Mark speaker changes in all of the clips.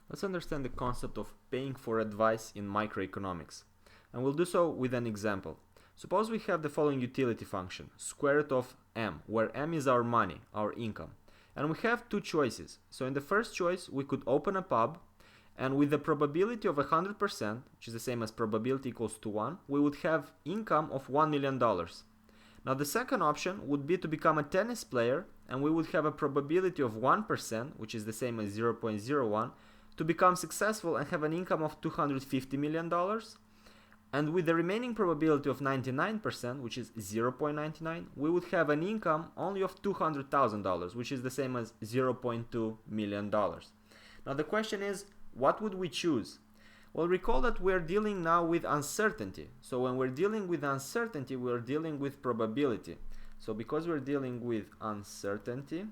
Speaker 1: Let's understand the concept of paying for advice in microeconomics. And we'll do so with an example. Suppose we have the following utility function, square root of m, where m is our money, our income. And we have two choices. So in the first choice, we could open a pub, and with the probability of 100%, which is the same as probability equals to 1, we would have income of $1 million. Now the second option would be to become a tennis player, and we would have a probability of 1%, which is the same as 0.01, to become successful and have an income of $250 million. And with the remaining probability of 99%, which is 0.99, we would have an income only of $200,000, which is the same as $0.2 million. Now the question is, what would we choose? Well, recall that we're dealing now with uncertainty. So when we're dealing with uncertainty, we're dealing with probability. So because we're dealing with uncertainty,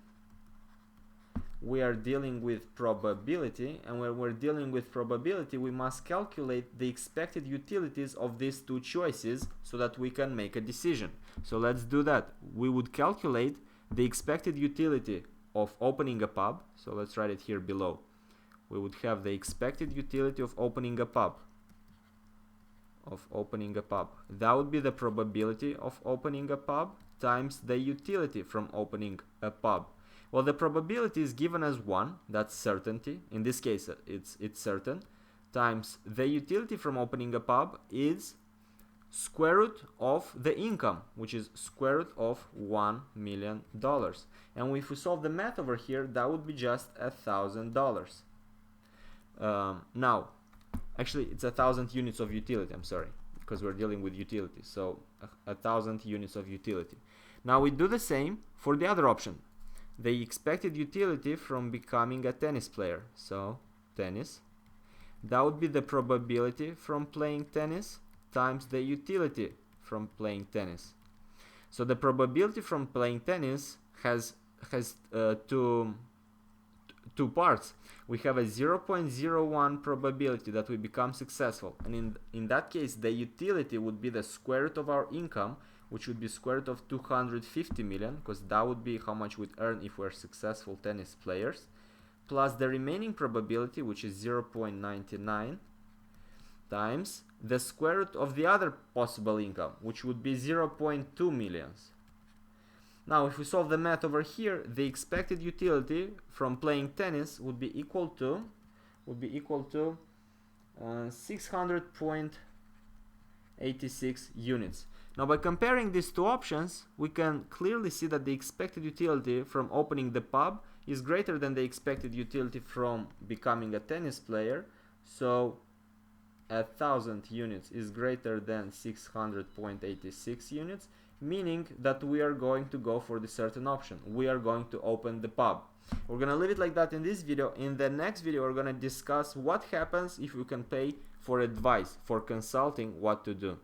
Speaker 1: we are dealing with probability, and when we're dealing with probability, we must calculate the expected utilities of these two choices so that we can make a decision. So let's do that. We would calculate the expected utility of opening a pub. So let's write it here below. We would have the expected utility of opening a pub. That would be the probability of opening a pub times the utility from opening a pub. Well, the probability is given as 1, that's certainty. In this case, it's certain, times the utility from opening a pub is square root of the income, which is square root of $1 million. And if we solve the math over here, that would be just $1,000. Now, actually, it's 1,000 units of utility, I'm sorry, because we're dealing with utility. So 1,000 units of utility. Now we do the same for the other option, the expected utility from becoming a tennis player. So tennis, that would be the probability from playing tennis times the utility from playing tennis. So the probability from playing tennis has two parts. We have a 0.01 probability that we become successful, and in that case the utility would be the square root of our income, which would be square root of 250 million, because that would be how much we'd earn if we're successful tennis players, plus the remaining probability, which is 0.99, times the square root of the other possible income, which would be 0.2 millions. Now if we solve the math over here, the expected utility from playing tennis would be equal to 600.86 units. Now by comparing these two options, we can clearly see that the expected utility from opening the pub is greater than the expected utility from becoming a tennis player. So 1,000 units is greater than 600.86 units, meaning that we are going to go for the certain option. We are going to open the pub. We're going to leave it like that in this video. In the next video, we're going to discuss what happens if we can pay for advice, for consulting what to do.